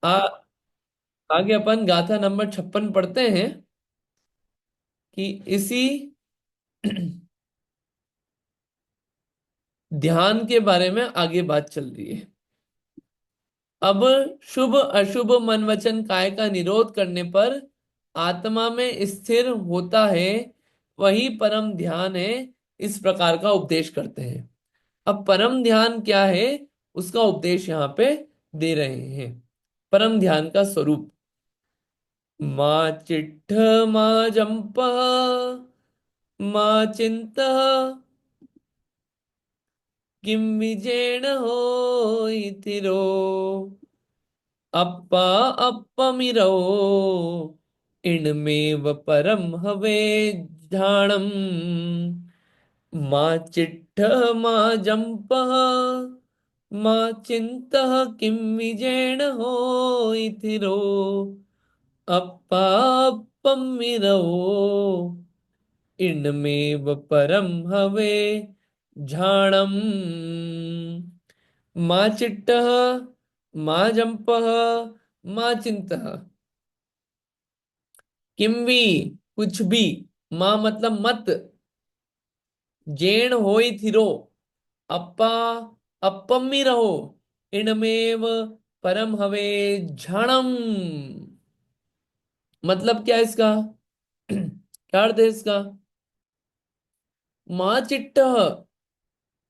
आ, आगे अपन गाथा नंबर 56 पढ़ते हैं कि इसी ध्यान के बारे में आगे बात चल रही है। अब शुभ अशुभ मन वचन काय का निरोध करने पर आत्मा में स्थिर होता है, वही परम ध्यान है। इस प्रकार का उपदेश करते हैं। अब परम ध्यान क्या है, उसका उपदेश यहाँ पे दे रहे हैं। परम ध्यान का स्वरूप, माँ चिट्ठ माँ जंप माँ चिंत किम विजेण होइतिरो अप्पा अप्पमिरो इणमेव परम हवे ध्यानम। माँ चिट्ठ माँ जंप माँ चिंत किम विजेण होइतिरो अप्पा अप्पमिरो इनमेव परम हवे झाणम। माँ चिट्टः माँ जंपः माँ चिंतः किम भी, कुछ भी, माँ मतलब मत, जेण होई थिरो, अप्पा अप्पम्मी रहो, इनमेव परम हवे झाणम। मतलब क्या है इसका? क्या अर्थ है इसका? माँ चिट्टः,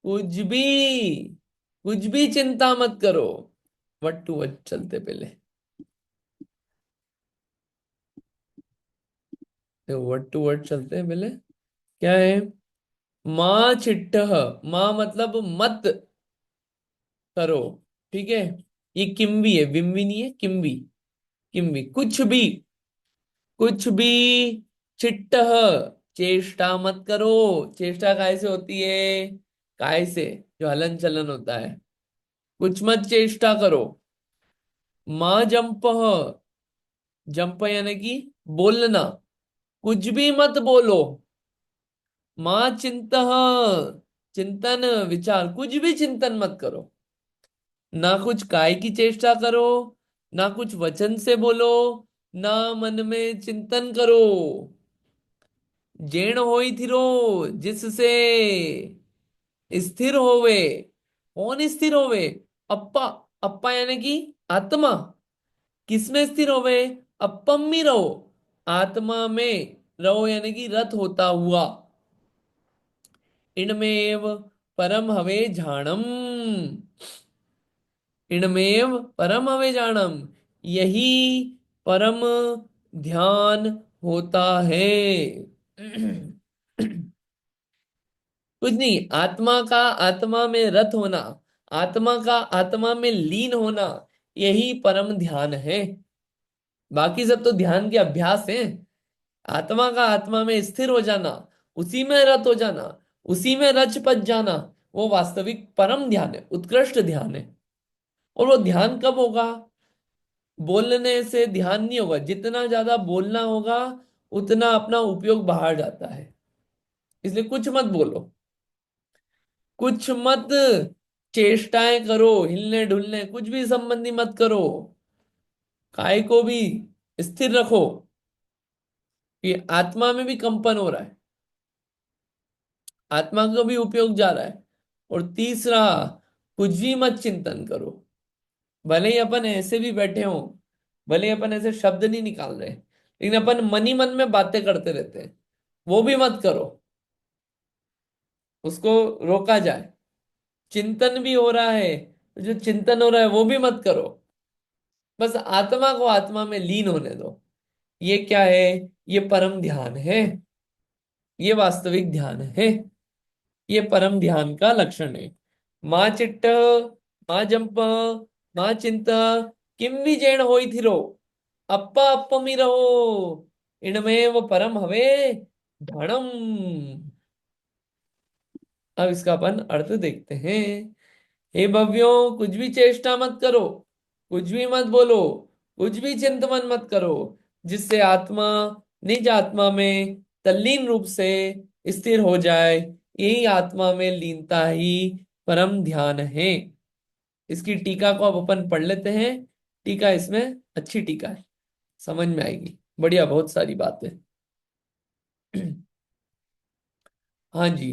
कुछ भी, कुछ भी चिंता मत करो। वट टू वट चलते पहले, वट टू वट चलते हैं पहले। क्या है? माँ चिट्ठह, माँ मतलब मत करो, ठीक है। ये किम्बी है, बिम्बी नहीं है, किम्बी। किम्बी कुछ भी, कुछ भी। चिट्टह, चेष्टा मत करो। चेष्टा काय से होती है? काय से, जो हलन चलन होता है। कुछ मत चेष्टा करो। माँ जंपह, जंप यानी कि बोलना, कुछ भी मत बोलो। माँ चिंतः, चिंतन विचार, कुछ भी चिंतन मत करो। ना कुछ काय की चेष्टा करो, ना कुछ वचन से बोलो, ना मन में चिंतन करो। जेण होई थिरो, जिससे स्थिर होवे। कौन स्थिर होवे? अप्पा, अप्पा यानी कि आत्मा। किसमें स्थिर होवे? अपम्मी रहो, आत्मा में रहो, यानी कि रत होता हुआ। इनमेव परम हवे झाणम, इनमेव परम हवे झाणम, यही परम ध्यान होता है। कुछ नहीं, आत्मा का आत्मा में रत होना, आत्मा का आत्मा में लीन होना, यही परम ध्यान है। बाकी सब तो ध्यान के अभ्यास हैं। आत्मा का आत्मा में स्थिर हो जाना, उसी में रत हो जाना, उसी में रच पच जाना, वो वास्तविक परम ध्यान है, उत्कृष्ट ध्यान है। और वो ध्यान कब होगा? बोलने से ध्यान नहीं होगा। जितना ज्यादा बोलना होगा, उतना अपना उपयोग बाहर जाता है। इसलिए कुछ मत बोलो, कुछ मत चेष्टाएं करो, हिलने डुलने कुछ भी संबंधी मत करो। काय को भी स्थिर रखो, कि आत्मा में भी कंपन हो रहा है, आत्मा का भी उपयोग जा रहा है। और तीसरा, कुछ भी मत चिंतन करो। भले ही अपन ऐसे भी बैठे हो, भले ही अपन ऐसे शब्द नहीं निकाल रहे, लेकिन अपन मन ही मन में बातें करते रहते हैं, वो भी मत करो। उसको रोका जाए। चिंतन भी हो रहा है, तो जो चिंतन हो रहा है वो भी मत करो। बस आत्मा को आत्मा में लीन होने दो। ये क्या है? ये परम ध्यान है, ये वास्तविक ध्यान है, ये परम ध्यान का लक्षण है। माँ चिट्ट माँ जंप माँ चिंत किम विजयण होई थिरो अप्पा अप्पमी रहो इनमें परम हवे धनम। अब इसका अपन अर्थ देखते हैं। हे भव्यों, कुछ भी चेष्टा मत करो, कुछ भी मत बोलो, कुछ भी चिंतन मत करो, जिससे आत्मा निज आत्मा में तल्लीन रूप से स्थिर हो जाए। यही आत्मा में लीनता ही परम ध्यान है। इसकी टीका को अब अपन पढ़ लेते हैं। टीका इसमें अच्छी टीका है, समझ में आएगी, बढ़िया, बहुत सारी बातें। हाँ जी,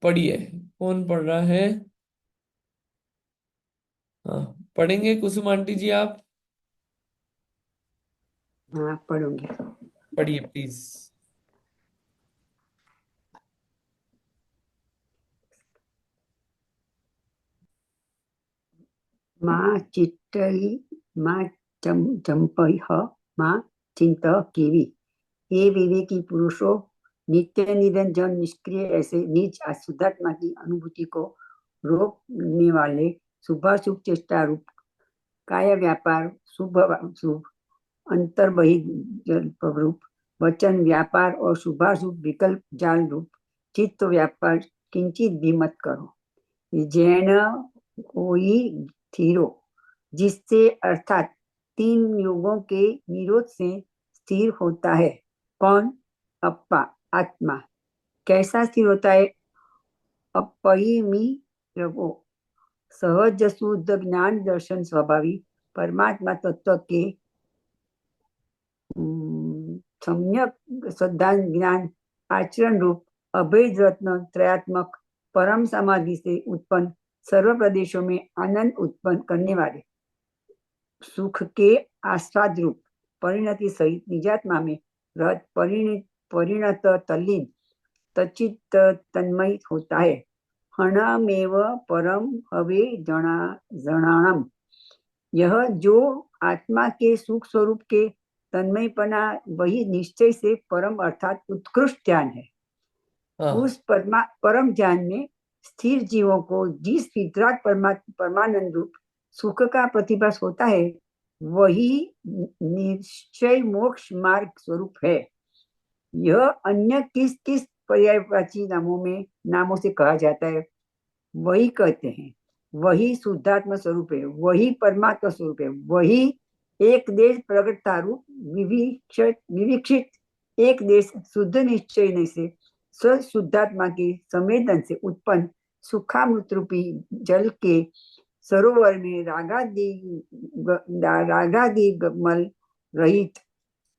पढ़िए। कौन पढ़ रहा है? हाँ, पढ़ेंगे कुसुम आंटी जी आप? हाँ, पढ़ूंगी। पढ़िए प्लीज। माँ चित्तहि माँ चंपह माँ चिंत कीवी। हे विवेकी पुरुषों, नित्य निरंजन निष्क्रिय ऐसे निज शुद्धात्मा की अनुभूति को रोकने वाले शुभाशुभ चेष्टा रूप काय व्यापार, शुभ शुभ अंतर बहिर्जल्प रूप वचन व्यापार और शुभाशुभ विकल्प जाल रूप चित्त व्यापार किंचित भी मत करो। जैन कोई थीरो, जिससे अर्थात तीन युगों के निरोध से स्थिर होता है। कौन? अप्पा, आत्मा। कैसा स्थिर होता है? अपरिमी रवो, सहज शुद्ध ज्ञान दर्शन स्वभावी परमात्मा तत्व के सम्यक श्रद्धा ज्ञान आचरण रूप अभेद रत्न त्रयात्मक परम समाधि से उत्पन्न सर्व प्रदेशों में आनंद उत्पन्न करने वाले सुख के आस्वाद रूप परिणति सहित निजात्मा में रत परिणत तल्लीन तचित तन्मय होता है। हणमेव परम हवे जणाणम। यह जो आत्मा के सुख स्वरूप के तन्मयपना, वही निश्चय से परम अर्थात उत्कृष्ट ज्ञान है। हाँ उस परम ज्ञान में स्थिर जीवों को जिस वितराग परमानंद रूप सुख का प्रतिभास होता है, वही निश्चय मोक्ष मार्ग स्वरूप है। यह अन्य किस किस पर्यायवाची नामों से कहा जाता है, वही कहते हैं। वही शुद्धात्मा स्वरूप है, वही परमात्मा स्वरूप है, वही एक देश प्रगटता रूप विविक्षित एक देश शुद्ध निश्चय से शुद्धात्मा के संवेदन से उत्पन्न सुखामृत रूपी जल के सरोवर में रागादि मल रहित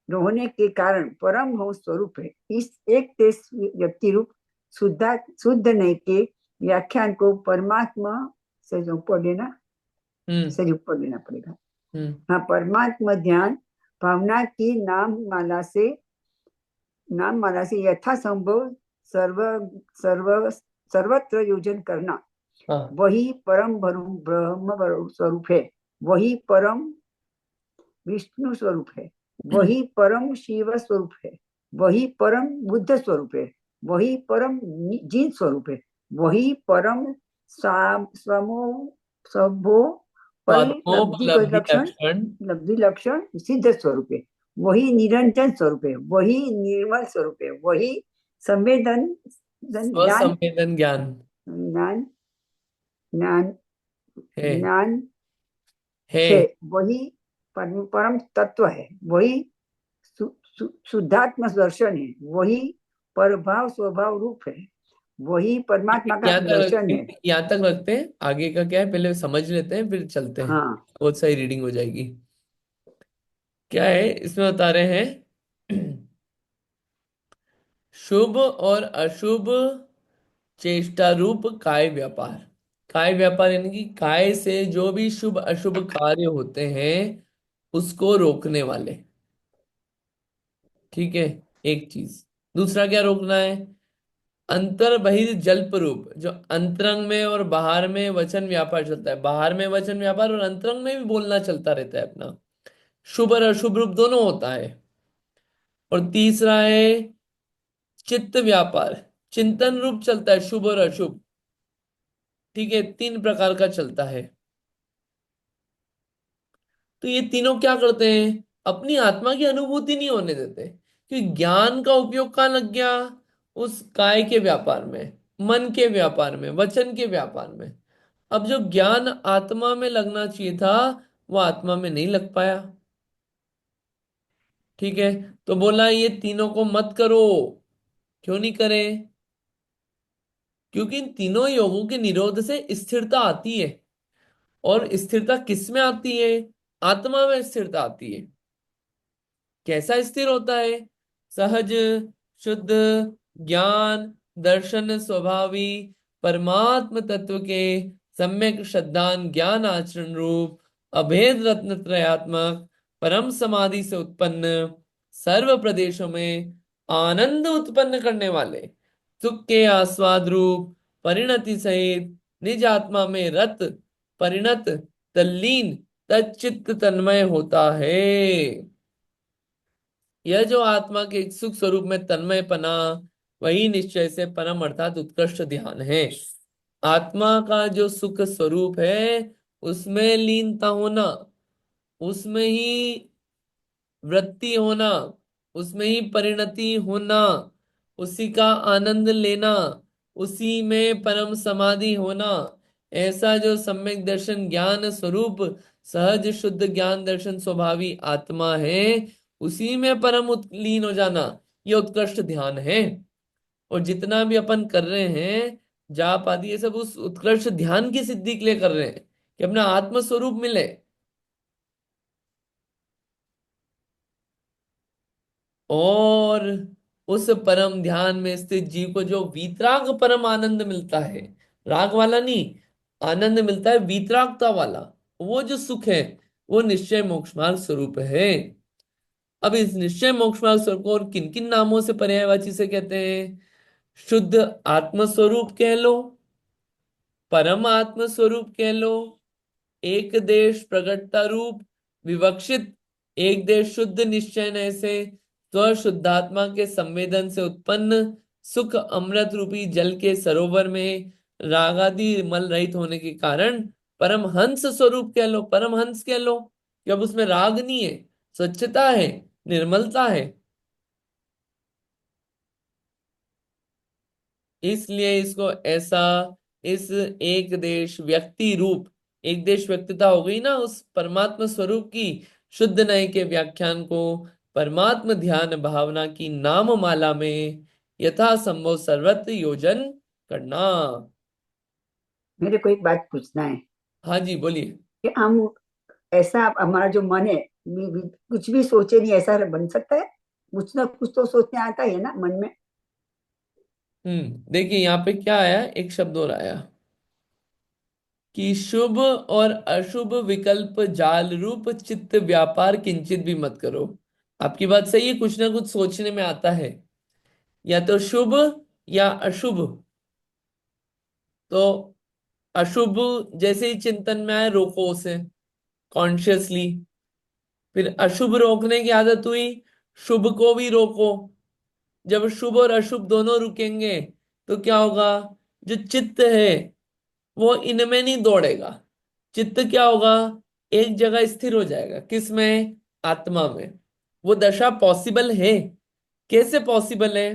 रहने के कारण परम हो स्वरूप है। इस एक देश व्यक्ति रूप शुद्ध नय के व्याख्यान को परमात्मा से जो ऊपर लेना, हम्म से ऊपर लेना पड़ेगा। हम्म हाँ, परमात्मा ध्यान भावना की नाम माला से यथासंभव सर्व सर्व सर्वत्र योजन करना, हाँ वही परम ब्रह्म स्वरूप है, वही परम विष्णु स्वरूप है, वही परम शिव स्वरूप है, वही परम बुद्ध स्वरूप है, वही परम जीन स्वरूप है, वही परम स्वमो सबो परिलब्धि स्वात्मोपलब्धि लक्षण लक्षण। लब्धि लक्षण सिद्ध स्वरूप है, वही निरंजन स्वरूप है, वही निर्मल स्वरूप है, वही संवेदन ज्ञान स्वसंवेदन ज्ञान ज्ञान ज्ञान है ज्ञान है है, वही परम तत्व है, वही शुद्धात्म दर्शन है, वही परभाव स्वभाव रूप है, वही परमात्मा का यहाँ तक दर्शन रखते है। हैं, यहाँ तक रखते हैं, आगे का क्या है पहले समझ लेते हैं फिर चलते हैं। हाँ, बहुत सारी रीडिंग हो जाएगी। क्या है इसमें बता रहे हैं? शुभ और अशुभ चेष्टा रूप काय व्यापार। काय व्यापार यानी कि काय से जो भी शुभ अशुभ कार्य होते हैं उसको रोकने वाले। ठीक है, एक चीज। दूसरा क्या रोकना है? अंतर बहिर् जल्प रूप, जो अंतरंग में और बाहर में वचन व्यापार चलता है, बाहर में वचन व्यापार और अंतरंग में भी बोलना चलता रहता है अपना, शुभ और अशुभ रूप दोनों होता है। और तीसरा है चित्त व्यापार, चिंतन रूप चलता है शुभ और अशुभ। ठीक है, तीन प्रकार का चलता है। तो ये तीनों क्या करते हैं? अपनी आत्मा की अनुभूति नहीं होने देते, क्योंकि ज्ञान का उपयोग कहाँ लग गया? उस काय के व्यापार में, मन के व्यापार में, वचन के व्यापार में। अब जो ज्ञान आत्मा में लगना चाहिए था वो आत्मा में नहीं लग पाया। ठीक है, तो बोला ये तीनों को मत करो। क्यों नहीं करें? क्योंकि इन तीनों योगों के निरोध से स्थिरता आती है। और स्थिरता किस में आती है? आत्मा में स्थिरता आती है। कैसा स्थिर होता है? सहज, शुद्ध, ज्ञान दर्शन स्वभावी, परमात्म तत्व के सम्यक श्रद्धान ज्ञान आचरण रूप, अभेद रत्न त्रयात्मक परम समाधि से उत्पन्न, सर्व प्रदेशों में आनंद उत्पन्न करने वाले, सुख के आस्वाद रूप परिणति सहित निज आत्मा में रत, परिणत, तल्लीन, तच्चित्त तन्मय होता है। यह जो आत्मा के सुख स्वरूप में तन्मय पना, वही निश्चय से परम अर्थात उत्कृष्ट ध्यान है। आत्मा का जो सुख स्वरूप है, उसमें लीनता होना, उसमें ही वृत्ति होना, उसमें ही परिणति होना, उसी का आनंद लेना, उसी में परम समाधि होना, ऐसा जो सम्यक दर्शन ज्ञान स्वरूप सहज शुद्ध ज्ञान दर्शन स्वभावी आत्मा है, उसी में परम लीन हो जाना, ये उत्कृष्ट ध्यान है। और जितना भी अपन कर रहे हैं, जाप आदि, ये सब उस उत्कृष्ट ध्यान की सिद्धि के लिए कर रहे हैं कि अपना आत्म स्वरूप मिले। और उस परम ध्यान में स्थित जीव को जो वीतराग परम आनंद मिलता है, राग वाला नहीं, आनंद मिलता है वीतरागता वाला, वो जो सुख है, वो निश्चय मोक्ष मार्ग स्वरूप है। अब इस निश्चय मोक्ष मार्ग स्वरूप को और किन किन नामों से पर्यायवाची से कहते हैं? शुद्ध आत्म स्वरूप कह लो, परम आत्म स्वरूप कह लो, एक देश प्रगटता रूप विवक्षित, एक देश शुद्ध निश्चय से स्व शुद्धात्मा के संवेदन से उत्पन्न सुख अमृत रूपी जल के सरोवर में रागादि मल रहित होने के कारण परम हंस स्वरूप कह लो, परम हंस कह लो कि अब उसमें राग नहीं है, स्वच्छता है, निर्मलता है। इसलिए इसको ऐसा, इस एक देश व्यक्ति रूप, एक देश व्यक्तिता हो गई ना उस परमात्मा स्वरूप की, शुद्ध नय के व्याख्यान को परमात्म ध्यान भावना की नाम माला में यथा संभव सर्वत्र योजन करना। मेरे को एक बात पूछना है हाँ जी, बोलिए। कि हम ऐसा हमारा जो मन है, कुछ भी सोचे नहीं ऐसा बन सकता है? कुछ ना कुछ तो सोचने आता ही है ना मन में। देखिए यहाँ पे क्या आया, एक शब्द और आया कि शुभ और अशुभ विकल्प जाल रूप चित्त व्यापार किंचित भी मत करो। आपकी बात सही है, कुछ ना कुछ सोचने में आता है, या तो शुभ या अशुभ। तो अशुभ जैसे ही चिंतन में आए, रोको उसे कॉन्शियसली। फिर अशुभ रोकने की आदत हुई, शुभ को भी रोको। जब शुभ और अशुभ दोनों रुकेंगे, तो क्या होगा? जो चित्त है, वो इनमें नहीं दौड़ेगा। चित्त क्या होगा? एक जगह स्थिर हो जाएगा। किसमें? आत्मा में। वो दशा पॉसिबल है। कैसे पॉसिबल है?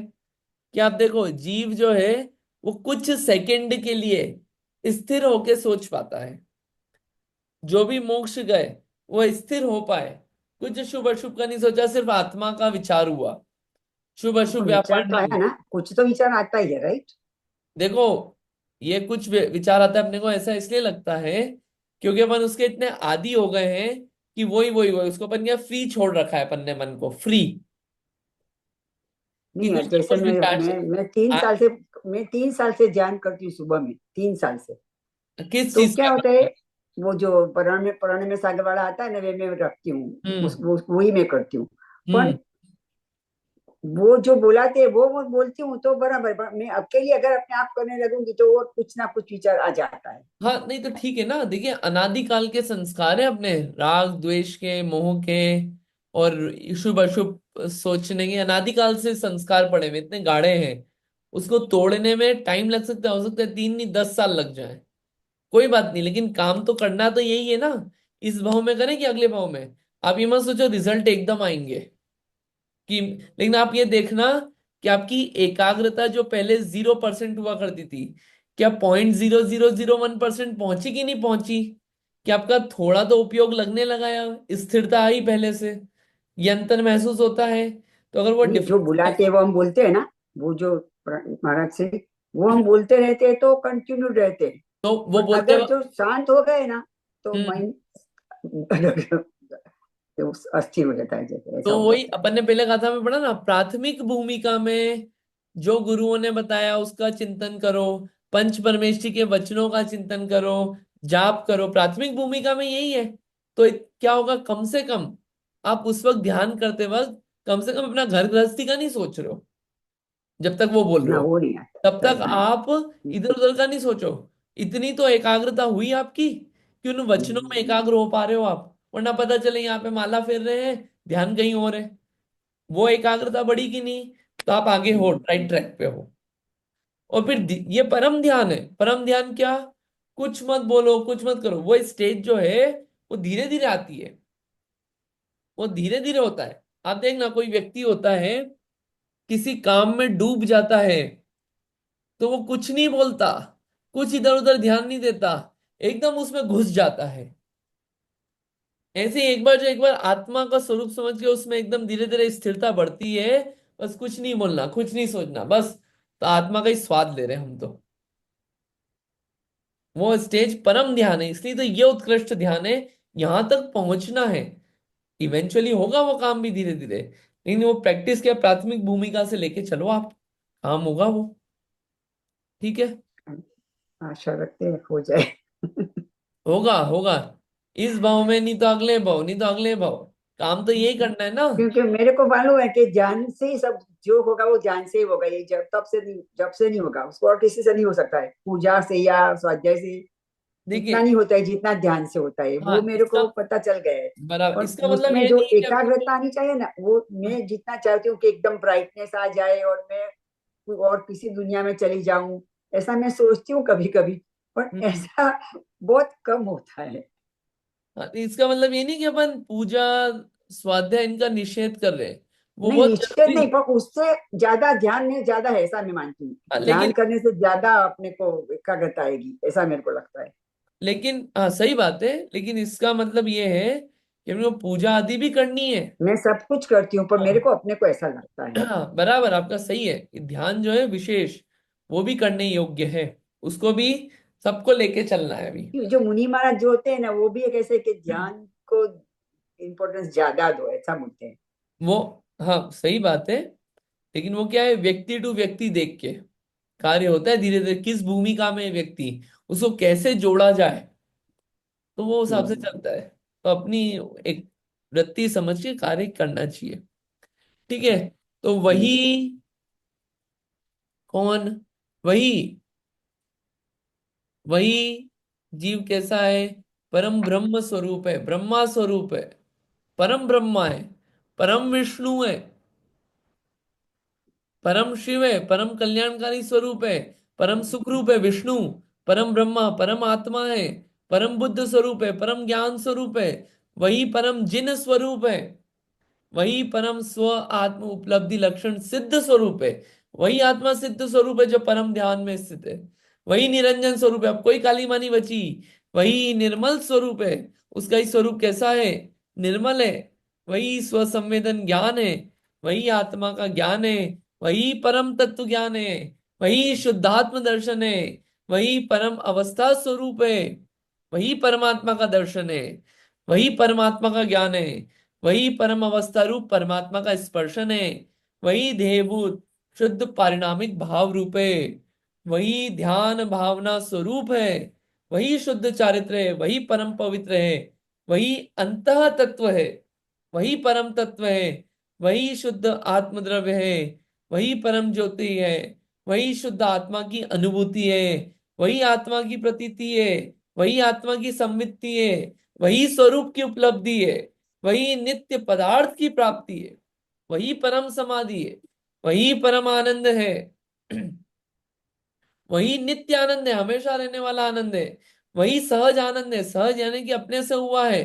कि आप देखो, जीव जो है वो कुछ सेकंड के लिए स्थिर होके सोच पाता है। जो भी मोक्ष गए, वो स्थिर हो पाए, कुछ शुभ अशुभ का नहीं सोचा, सिर्फ आत्मा का विचार हुआ, शुभ तो अशुभ विचार व्यापार तो नहीं आया हुआ। ना, कुछ तो विचार आता ही है, राइट? देखो, ये कुछ विचार आता है अपने को, ऐसा इसलिए लगता है क्योंकि अपन उसके इतने आदी हो गए हैं कि वही वही वही उसको अपन क्या फ्री छोड़ रखा है, अपन ने मन को फ्री, कि नहीं यार, कुछ ना जैसे कुछ विचार मैं 3 साल से, मैं 3 साल से ध्यान करती हूँ सुबह में, 3 साल से। किस तो चीज क्या का होता है, मतलब? वो जो पुराने में सागर वाला आता है ना, वे मैं रखती हूँ, हम्म। वही मैं करती हूँ। पर हम्म। वो जो बुलाते हैं वो बोलती हूँ तो बराबर, पर मैं अकेली अगर अपने आप करने लगूंगी तो और कुछ ना कुछ विचार आ जाता है। हाँ, नहीं तो ठीक है ना। देखिए, अनादिकाल के संस्कार है अपने, राग द्वेष के, मोह के, और शुभ अशुभ सोचने के अनादिकाल से संस्कार पड़े हुए, इतने गाढ़े हैं। उसको तोड़ने में टाइम लग सकता है, हो सकता है 3 नहीं 10 साल लग जाए। कोई बात नहीं, लेकिन काम तो करना तो यही है ना। इस भाव में करें कि अगले भाव में। आप ये मत सोचो रिजल्ट एकदम आएंगे कि, लेकिन आप ये देखना कि आपकी एकाग्रता जो पहले 0% हुआ करती थी, क्या 0.0001% पहुंची कि नहीं पहुंची? कि आपका थोड़ा तो उपयोग लगने लगा, या स्थिरता आई पहले से, ये अंतर महसूस होता है? तो अगर वो नहीं, जो डिफरेंस, बुलाते हैं वो हम बोलते हैं ना, वो जो महाराज से, वो हम बोलते रहते हैं तो कंटिन्यू रहते हैं। तो वो पर बोलते अगर वक्त, जो शांत हो गए ना, तो हम्म। माइंड अस्थिर हो जाता है, जैसे ऐसा तो हो वही जाता है। अपन ने पहले कहा में पढ़ा ना, प्राथमिक भूमिका में जो गुरुओं ने बताया उसका चिंतन करो, पंच परमेष्ठी के वचनों का चिंतन करो, जाप करो, प्राथमिक भूमिका में यही है। तो क्या होगा, कम से कम आप उस वक्त ध्यान करते वक्त कम से कम अपना घर गृहस्थी का नहीं सोच रहे हो, जब तक वो बोल रहे ना, हो वो नहीं तब आता है। तक आप इधर उधर का नहीं सोचो। इतनी तो एकाग्रता हुई आपकी कि उन वचनों में एकाग्र हो पा रहे हो आप, वरना पता चले यहाँ पे माला फेर रहे हैं, ध्यान कहीं और है। वो एकाग्रता बढ़ी कि नहीं, तो आप आगे हो, राइट ट्रैक पे हो। और फिर ये परम ध्यान है। परम ध्यान क्या, कुछ मत बोलो कुछ मत करो, वो स्टेज जो है वो धीरे धीरे आती है, वो धीरे धीरे होता है। आप देखना, कोई व्यक्ति होता है किसी काम में डूब जाता है तो वो कुछ नहीं बोलता, कुछ इधर उधर ध्यान नहीं देता, एकदम उसमें घुस जाता है। ऐसे ही एक बार आत्मा का स्वरूप समझ के उसमें एकदम धीरे धीरे स्थिरता बढ़ती है। बस कुछ नहीं बोलना, कुछ नहीं सोचना, बस तो आत्मा का ही स्वाद ले रहे हैं हम तो। वो स्टेज परम ध्यान है, इसलिए तो ये उत्कृष्ट ध्यान है। यहां तक पहुंचना है, इवेंचुअली होगा वो काम भी धीरे धीरे, लेकिन वो प्रैक्टिस क्या, प्राथमिक भूमिका से लेके चलो आप, काम होगा वो। ठीक है। आशा रखते हैं हो जाए। होगा होगा, इस भाव में नहीं तो अगले भाव, नहीं तो अगले भाव, काम तो यही करना है ना। क्योंकि मेरे को मालूम है कि जान से ही सब जो होगा वो जान से ही होगा, ये जब तब से नहीं, जब से नहीं होगा उसको और किसी से नहीं हो सकता है, पूजा से या स्वाध्याय से इतना देखिए, नहीं होता है जितना ध्यान से होता है, हाँ वो मेरे इसका को पता चल गया है। बराबर, और इसका मतलब उसमें ये जो नहीं है कि एकाग्रता आपको। आनी चाहिए ना, वो मैं जितना चाहती हूँ कि एकदम ब्राइटनेस आ जाए और मैं कोई और किसी दुनिया में चली जाऊं, ऐसा मैं सोचती हूँ कभी कभी, पर हम्म, ऐसा बहुत कम होता है। हाँ, तो इसका मतलब ये नहीं कि अपन पूजा स्वाध्याय इनका निषेध कर रहे हैं, वो नहीं, बहुत निश्चित जरूरी नहीं, है। पर उससे ज्यादा ध्यान में ज्यादा है, ऐसा मैं मानती हूँ। हाँ, ध्यान लेकिन करने से ज्यादा अपने को एकाग्रता आएगी, ऐसा मेरे को लगता है। हाँ सही बात है, लेकिन इसका मतलब ये है कि हमको पूजा आदि भी करनी है। मैं सब कुछ करती हूँ, पर मेरे हाँ, को अपने को ऐसा लगता है। हाँ बराबर, आपका सही है कि ध्यान जो है विशेष, वो भी करने योग्य है, उसको भी सबको लेके चलना है अभी। कि जो मुनि महाराज जो होते हैं ना, वो भी एक ऐसे कि ध्यान को इम्पोर्टेंस ज्यादा दो, ऐसा बोलते हैं। वो हाँ सही बात है, लेकिन वो क्या है, व्यक्ति टू व्यक्ति देख के कार्य होता है, धीरे धीरे किस भूमिका में है व्यक्ति, उसको कैसे जोड़ा जाए, तो वो हिसाब से हम्म, चलता है। तो अपनी एक वृत्ति समझ के कार्य करना चाहिए। ठीक है। तो वही हम्म, कौन, वही वही जीव कैसा है, परम ब्रह्म स्वरूप है, ब्रह्मा स्वरूप है, परम ब्रह्मा है, परम विष्णु है, परम शिव है, परम कल्याणकारी स्वरूप है, परम सुख रूप है विष्णु, परम ब्रह्मा परम आत्मा है, परम बुद्ध स्वरूप है, परम ज्ञान स्वरूप है, वही परम जिन स्वरूप है, वही परम स्व आत्म उपलब्धि लक्षण सिद्ध स्वरूप है, वही आत्मा सिद्ध स्वरूप है जो परम ध्यान में स्थित है, वही निरंजन स्वरूप है, अब कोई काली मानी बची, वही निर्मल स्वरूप है। उसका ही स्वरूप कैसा है, निर्मल है। वही स्व संवेदन ज्ञान है, वही आत्मा का ज्ञान है, वही परम तत्व ज्ञान है, वही शुद्धात्म दर्शन है, वही परम अवस्था स्वरूप है, वही परमात्मा का दर्शन है, वही परमात्मा का ज्ञान है, वही परम अवस्था रूप परमात्मा का स्पर्शन है, वही देहभूत शुद्ध पारिणामिक भाव रूप है, वही ध्यान भावना स्वरूप है, वही शुद्ध चारित्र है, वही परम पवित्र है, वही अंतः तत्व है, वही परम तत्व है, वही शुद्ध आत्मद्रव्य है, वही परम ज्योति है, वही शुद्ध आत्मा की अनुभूति है, वही आत्मा की प्रतीति है, वही आत्मा की संवित्ति है, वही स्वरूप की उपलब्धि है, वही नित्य पदार्थ की प्राप्ति है, वही परम समाधि है, वही परम आनंद है। वही नित्य आनंद है, हमेशा रहने वाला आनंद है, वही सहज आनंद है, सहज यानी कि अपने से हुआ है,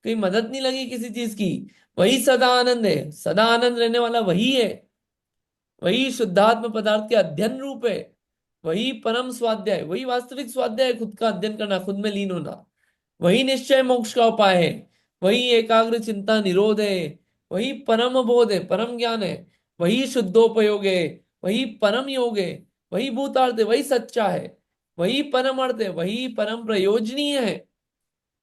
कोई मदद नहीं लगी किसी चीज की। वही सदा आनंद है, सदा आनंद रहने वाला वही है, वही शुद्धात्म पदार्थ के अध्ययन रूप है, वही परम स्वाध्याय, वही वास्तविक स्वाध्याय है, खुद का अध्ययन करना, खुद में लीन होना, वही निश्चय मोक्ष का उपाय है, वही एकाग्र चिंता निरोध है, वही परम बोध है, परम ज्ञान है, वही शुद्धोपयोग है, वही परम योग है, वही भूतार्थ है, वही सच्चा है, वही परम अर्थ है, वही परम प्रयोजनीय है।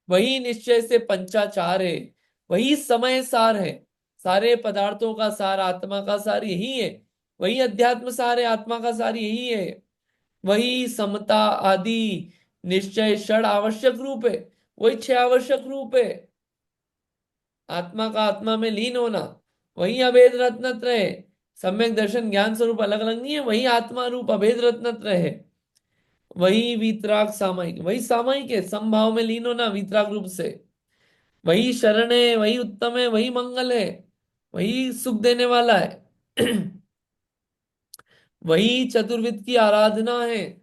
वही निश्चय से पंचाचार है, वही समय सार है, सारे पदार्थों का सार, आत्मा का सार यही है, वही अध्यात्म सार है, आत्मा का सार यही है, वही समता आदि निश्चय षड आवश्यक रूप है, वही छह आवश्यक रूप है, आत्मा का आत्मा में लीन होना, वही अभेद रत्नत्रय है। सम्यक दर्शन ज्ञान स्वरूप अलग अलग नहीं है, वही आत्मा रूप अभेद रत्नत्रय है, वही वीतराग सामायिक, वही सामायिक है, समभाव में लीन होना वीतराग रूप से, वही शरण है, वही उत्तम है, वही मंगल है, वही सुख देने वाला है। वही चतुर्विद की आराधना है,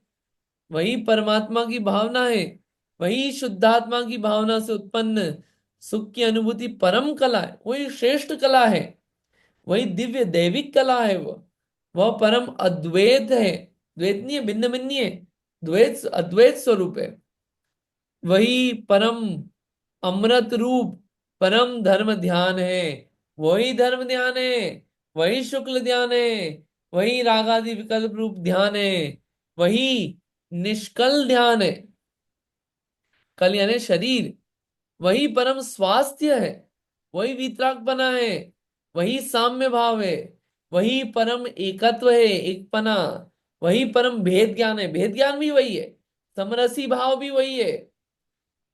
वही परमात्मा की भावना है, वही शुद्धात्मा की भावना से उत्पन्न सुख की अनुभूति परम कला है, वही श्रेष्ठ कला है, वही दिव्य दैविक कला है, वह परम अद्वैत है, द्वैत नहीं है, भिन्न भिन्न नहीं है, द्वैत अद्वैत स्वरूप है, वही परम अमृत रूप परम धर्म ध्यान है, वही धर्म ध्यान है, वही शुक्ल ध्यान है, वही रागादि विकल्प रूप ध्यान है, वही निष्कल ध्यान है, कल यानी शरीर, वही परम स्वास्थ्य है, वही वितरागपना है, वही साम्य भाव है, वही परम एकत्व है, एकपना, वही परम भेद ज्ञान है, भेद ज्ञान भी वही है, समरसी भाव भी वही है,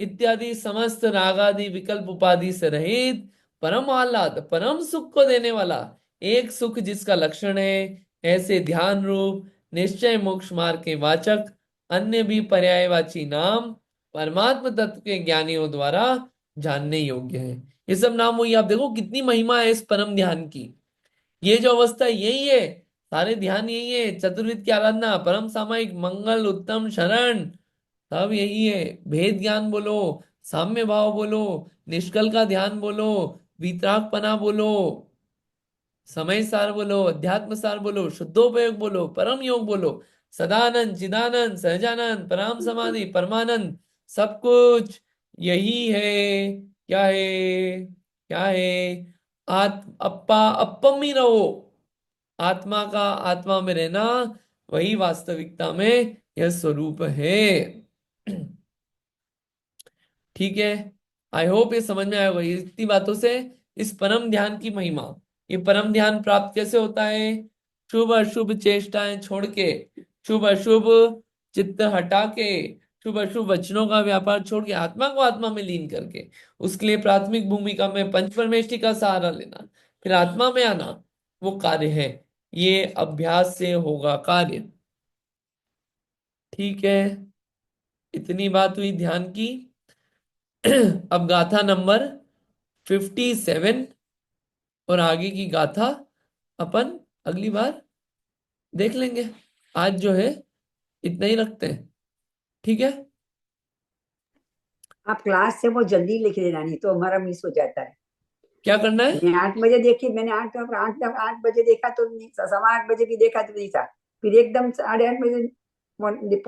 इत्यादि समस्त रागादि विकल्प उपाधि से रहित परम आह्लाद परम सुख को देने वाला एक सुख जिसका लक्षण है, ऐसे ध्यान रूप निश्चय मोक्ष मार्ग के वाचक अन्य भी पर्यायवाची नाम परमात्म तत्व के ज्ञानियों द्वारा जानने योग्य है। ये सब नाम हुई, आप देखो कितनी महिमा है इस परम ध्यान की, ये जो अवस्था है, यही है, सारे ध्यान यही है, चतुर्विद की आराधना, परम सामायिक, मंगल, उत्तम, शरण, सब यही है, भेद ज्ञान बोलो, साम्य भाव बोलो, निष्कल का ध्यान बोलो, वितरागपना बोलो, समय सार बोलो, अध्यात्म सार बोलो, शुद्धोपयोग बोलो, परम योग बोलो, सदानंद, चिदानंद, सहजानंद, पराम समाधि, परमानंद, सब कुछ यही है। क्या है? क्या है? अप्पा अप्पम ही रहो, आत्मा का आत्मा में रहना, वही वास्तविकता में यह स्वरूप है। ठीक है, आई होप ये समझ में आया होगा, इतनी बातों से इस परम ध्यान की महिमा। ये परम ध्यान प्राप्त कैसे होता है? शुभ अशुभ चेष्टाएं छोड़ के, शुभ अशुभ चित्त हटा के, शुभ अशुभ वचनों का व्यापार छोड़ के, आत्मा को आत्मा में लीन करके, उसके लिए प्राथमिक भूमिका में पंच परमेष्टि का सहारा लेना, फिर आत्मा में आना, वो कार्य है, ये अभ्यास से होगा कार्य। ठीक है, इतनी बात हुई ध्यान की। अब गाथा नंबर 57 और आगे की गाथा अपन अगली बार देख लेंगे, आज जो है इतना ही रखते हैं। ठीक है, आप क्लास से वो जल्दी लिख देना, नहीं तो हमारा मिस हो जाता है। क्या करना है? मैंने 8 बजे देखी, मैंने 8 बजे देखा तो नहीं था, 8:15 भी देखा तो नहीं था, फिर एकदम 8:30 बजे, पौने